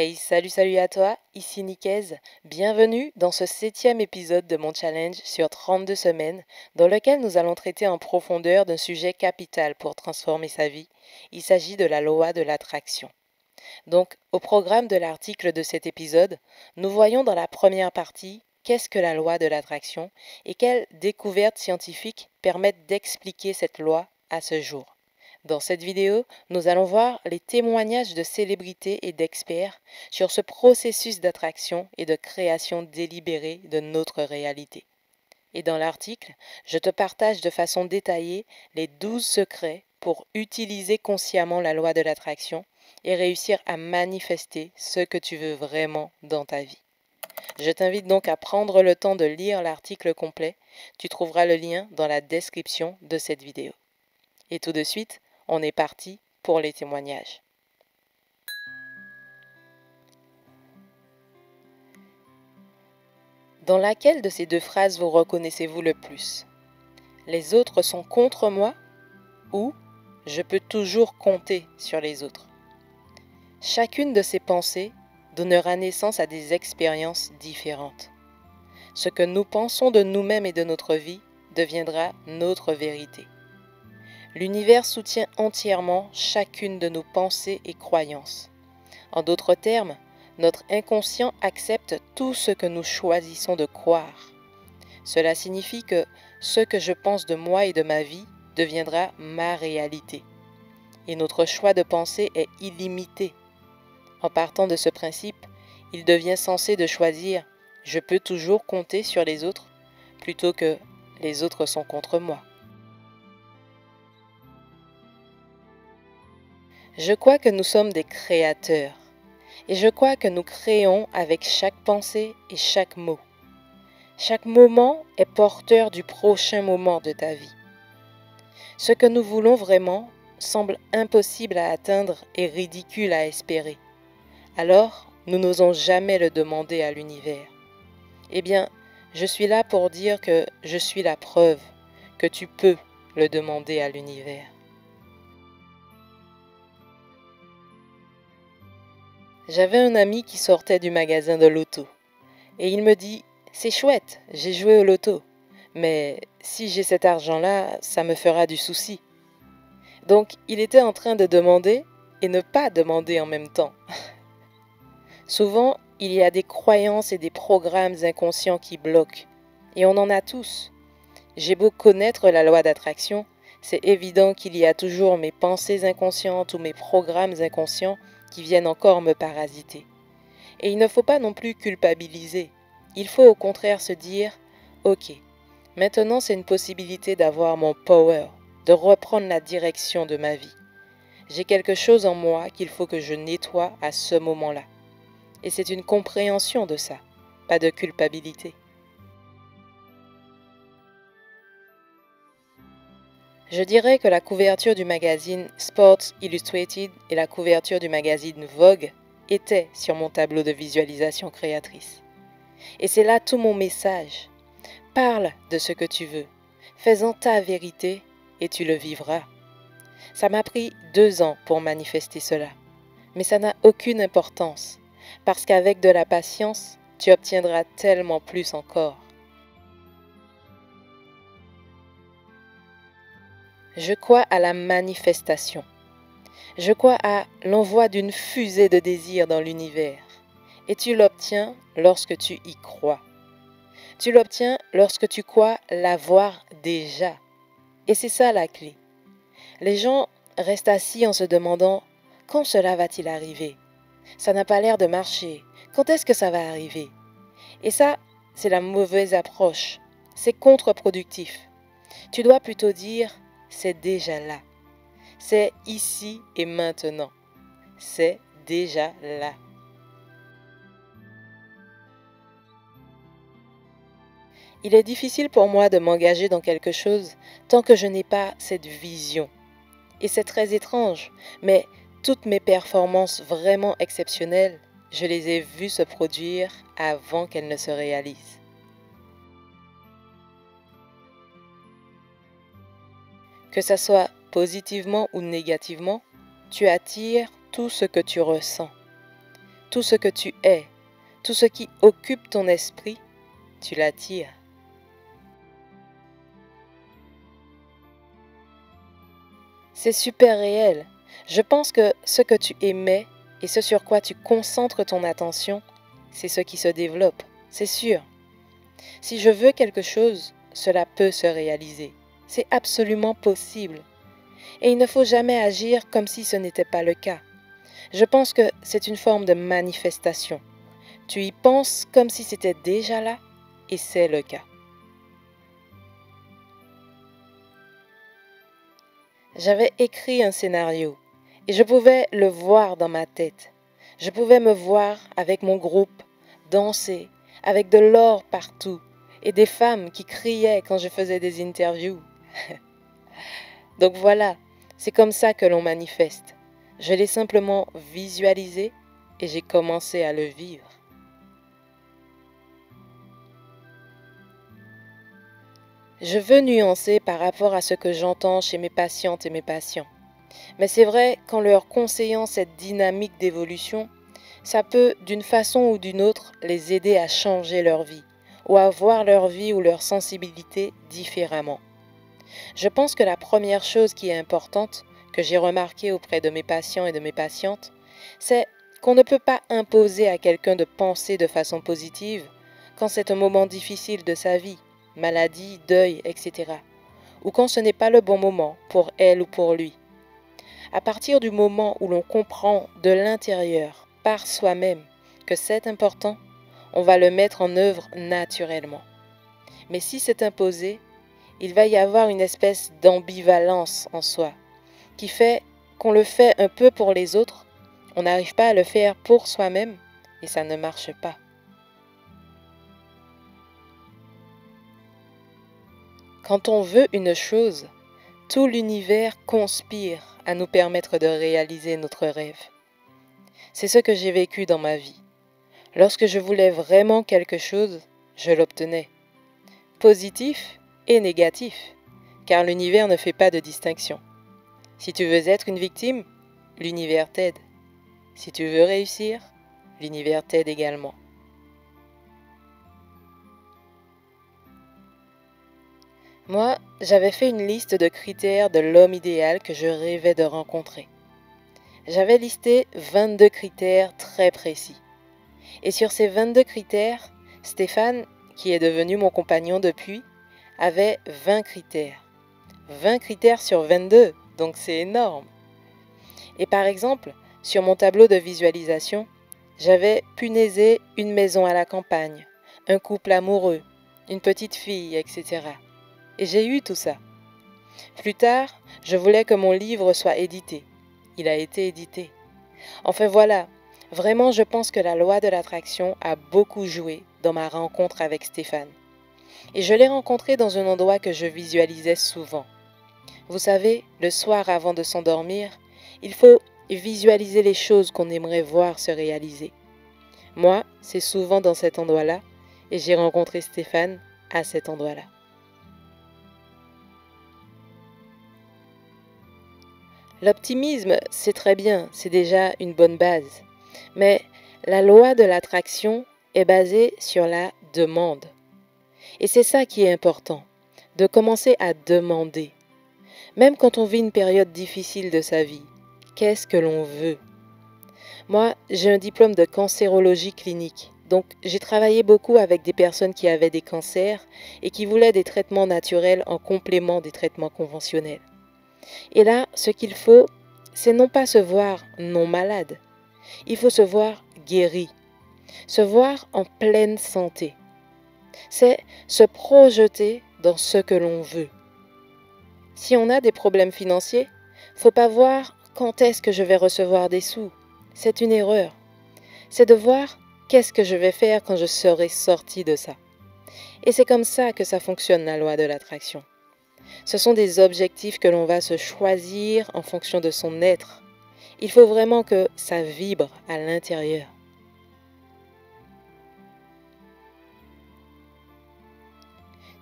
Hey, salut à toi, ici Nicaise. Bienvenue dans ce 7e épisode de mon challenge sur 32 semaines, dans lequel nous allons traiter en profondeur d'un sujet capital pour transformer sa vie. Il s'agit de la loi de l'attraction. Donc, au programme de l'article de cet épisode, nous voyons dans la première partie qu'est-ce que la loi de l'attraction et quelles découvertes scientifiques permettent d'expliquer cette loi à ce jour. Dans cette vidéo, nous allons voir les témoignages de célébrités et d'experts sur ce processus d'attraction et de création délibérée de notre réalité. Et dans l'article, je te partage de façon détaillée les 12 secrets pour utiliser consciemment la loi de l'attraction et réussir à manifester ce que tu veux vraiment dans ta vie. Je t'invite donc à prendre le temps de lire l'article complet. Tu trouveras le lien dans la description de cette vidéo. Et tout de suite, on est parti pour les témoignages. Dans laquelle de ces deux phrases vous reconnaissez-vous le plus? Les autres sont contre moi ou je peux toujours compter sur les autres? Chacune de ces pensées donnera naissance à des expériences différentes. Ce que nous pensons de nous-mêmes et de notre vie deviendra notre vérité. L'univers soutient entièrement chacune de nos pensées et croyances. En d'autres termes, notre inconscient accepte tout ce que nous choisissons de croire. Cela signifie que ce que je pense de moi et de ma vie deviendra ma réalité. Et notre choix de pensée est illimité. En partant de ce principe, il devient sensé de choisir « je peux toujours compter sur les autres » plutôt que « les autres sont contre moi ». Je crois que nous sommes des créateurs. Et je crois que nous créons avec chaque pensée et chaque mot. Chaque moment est porteur du prochain moment de ta vie. Ce que nous voulons vraiment semble impossible à atteindre et ridicule à espérer. Alors, nous n'osons jamais le demander à l'univers. Eh bien, je suis là pour dire que je suis la preuve que tu peux le demander à l'univers. J'avais un ami qui sortait du magasin de l'auto et il me dit « C'est chouette, j'ai joué au loto, mais si j'ai cet argent-là, ça me fera du souci. » Donc il était en train de demander et ne pas demander en même temps. Souvent, il y a des croyances et des programmes inconscients qui bloquent et on en a tous. J'ai beau connaître la loi d'attraction, c'est évident qu'il y a toujours mes pensées inconscientes ou mes programmes inconscients qui viennent encore me parasiter. Et il ne faut pas non plus culpabiliser. Il faut au contraire se dire « Ok, maintenant c'est une possibilité d'avoir mon power, de reprendre la direction de ma vie. J'ai quelque chose en moi qu'il faut que je nettoie à ce moment-là. » Et c'est une compréhension de ça, pas de culpabilité. Je dirais que la couverture du magazine Sports Illustrated et la couverture du magazine Vogue étaient sur mon tableau de visualisation créatrice. Et c'est là tout mon message. Parle de ce que tu veux, fais-en ta vérité et tu le vivras. Ça m'a pris 2 ans pour manifester cela, mais ça n'a aucune importance, parce qu'avec de la patience, tu obtiendras tellement plus encore. Je crois à la manifestation. Je crois à l'envoi d'une fusée de désir dans l'univers. Et tu l'obtiens lorsque tu y crois. Tu l'obtiens lorsque tu crois l'avoir déjà. Et c'est ça la clé. Les gens restent assis en se demandant « Quand cela va-t-il arriver? Ça n'a pas l'air de marcher. Quand est-ce que ça va arriver ?» Et ça, c'est la mauvaise approche. C'est contre-productif. Tu dois plutôt dire « C'est déjà là. C'est ici et maintenant. C'est déjà là. » Il est difficile pour moi de m'engager dans quelque chose tant que je n'ai pas cette vision. Et c'est très étrange, mais toutes mes performances vraiment exceptionnelles, je les ai vues se produire avant qu'elles ne se réalisent. Que ça soit positivement ou négativement, tu attires tout ce que tu ressens. tout ce que tu es, tout ce qui occupe ton esprit, tu l'attires. C'est super réel. Je pense que ce que tu émets et ce sur quoi tu concentres ton attention, c'est ce qui se développe, c'est sûr. Si je veux quelque chose, cela peut se réaliser. C'est absolument possible. Et il ne faut jamais agir comme si ce n'était pas le cas. Je pense que c'est une forme de manifestation. Tu y penses comme si c'était déjà là, et c'est le cas. J'avais écrit un scénario, et je pouvais le voir dans ma tête. Je pouvais me voir avec mon groupe, danser, avec de l'or partout, et des femmes qui criaient quand je faisais des interviews. Donc voilà, c'est comme ça que l'on manifeste. Je l'ai simplement visualisé et j'ai commencé à le vivre. Je veux nuancer par rapport à ce que j'entends chez mes patientes et mes patients. Mais c'est vrai qu'en leur conseillant cette dynamique d'évolution, ça peut, d'une façon ou d'une autre, les aider à changer leur vie, ou à voir leur vie ou leur sensibilité différemment. Je pense que la première chose qui est importante, que j'ai remarquée auprès de mes patients et de mes patientes, c'est qu'on ne peut pas imposer à quelqu'un de penser de façon positive quand c'est un moment difficile de sa vie, maladie, deuil, etc., ou quand ce n'est pas le bon moment pour elle ou pour lui. À partir du moment où l'on comprend de l'intérieur, par soi-même, que c'est important, on va le mettre en œuvre naturellement. Mais si c'est imposé, il va y avoir une espèce d'ambivalence en soi, qui fait qu'on le fait un peu pour les autres, on n'arrive pas à le faire pour soi-même, et ça ne marche pas. Quand on veut une chose, tout l'univers conspire à nous permettre de réaliser notre rêve. C'est ce que j'ai vécu dans ma vie. Lorsque je voulais vraiment quelque chose, je l'obtenais. Positif et négatif, car l'univers ne fait pas de distinction. Si tu veux être une victime, l'univers t'aide. Si tu veux réussir, l'univers t'aide également. Moi, j'avais fait une liste de critères de l'homme idéal que je rêvais de rencontrer. J'avais listé 22 critères très précis. Et sur ces 22 critères, Stéphane, qui est devenu mon compagnon depuis, avait 20 critères. 20 critères sur 22, donc c'est énorme. Et par exemple, sur mon tableau de visualisation, j'avais punaisé une maison à la campagne, un couple amoureux, une petite fille, etc. Et j'ai eu tout ça. Plus tard, je voulais que mon livre soit édité. Il a été édité. Enfin voilà, vraiment je pense que la loi de l'attraction a beaucoup joué dans ma rencontre avec Stéphane. Et je l'ai rencontré dans un endroit que je visualisais souvent. Vous savez, le soir avant de s'endormir, il faut visualiser les choses qu'on aimerait voir se réaliser. Moi, c'est souvent dans cet endroit-là, et j'ai rencontré Stéphane à cet endroit-là. L'optimisme, c'est très bien, c'est déjà une bonne base. Mais la loi de l'attraction est basée sur la demande. Et c'est ça qui est important, de commencer à demander. Même quand on vit une période difficile de sa vie, qu'est-ce que l'on veut? Moi, j'ai un diplôme de cancérologie clinique. Donc, j'ai travaillé beaucoup avec des personnes qui avaient des cancers et qui voulaient des traitements naturels en complément des traitements conventionnels. Et là, ce qu'il faut, c'est non pas se voir non malade, il faut se voir guéri, se voir en pleine santé. C'est se projeter dans ce que l'on veut. Si on a des problèmes financiers, faut pas voir quand est-ce que je vais recevoir des sous. C'est une erreur. C'est de voir qu'est-ce que je vais faire quand je serai sorti de ça. Et c'est comme ça que ça fonctionne la loi de l'attraction. Ce sont des objectifs que l'on va se choisir en fonction de son être. Il faut vraiment que ça vibre à l'intérieur.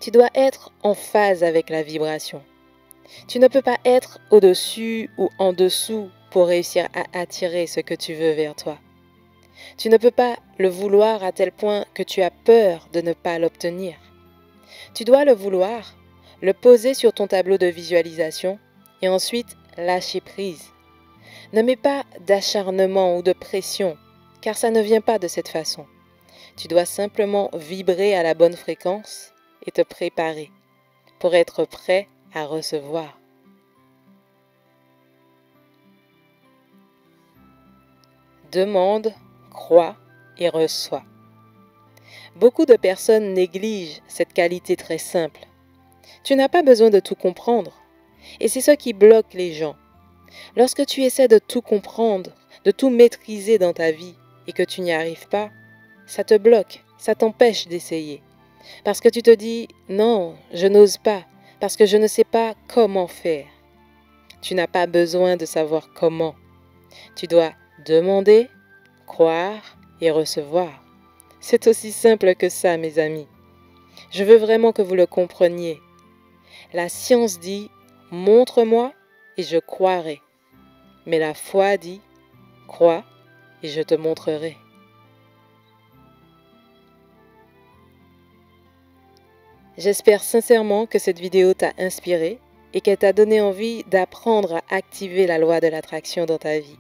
Tu dois être en phase avec la vibration. Tu ne peux pas être au-dessus ou en dessous pour réussir à attirer ce que tu veux vers toi. Tu ne peux pas le vouloir à tel point que tu as peur de ne pas l'obtenir. Tu dois le vouloir, le poser sur ton tableau de visualisation et ensuite lâcher prise. Ne mets pas d'acharnement ou de pression, car ça ne vient pas de cette façon. Tu dois simplement vibrer à la bonne fréquence et te préparer pour être prêt à recevoir. Demande, crois et reçois. Beaucoup de personnes négligent cette qualité très simple. Tu n'as pas besoin de tout comprendre. Et c'est ça qui bloque les gens. Lorsque tu essaies de tout comprendre, de tout maîtriser dans ta vie et que tu n'y arrives pas, ça te bloque, ça t'empêche d'essayer. Parce que tu te dis « Non, je n'ose pas, parce que je ne sais pas comment faire. » Tu n'as pas besoin de savoir comment. Tu dois demander, croire et recevoir. C'est aussi simple que ça, mes amis. Je veux vraiment que vous le compreniez. La science dit « Montre-moi et je croirai ». Mais la foi dit « Crois et je te montrerai ». J'espère sincèrement que cette vidéo t'a inspiré et qu'elle t'a donné envie d'apprendre à activer la loi de l'attraction dans ta vie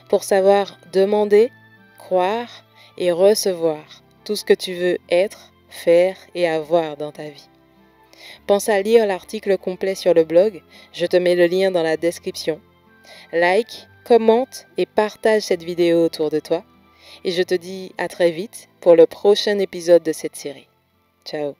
pour savoir demander, croire et recevoir tout ce que tu veux être, faire et avoir dans ta vie. Pense à lire l'article complet sur le blog, je te mets le lien dans la description. Like, commente et partage cette vidéo autour de toi. Et je te dis à très vite pour le prochain épisode de cette série. Ciao.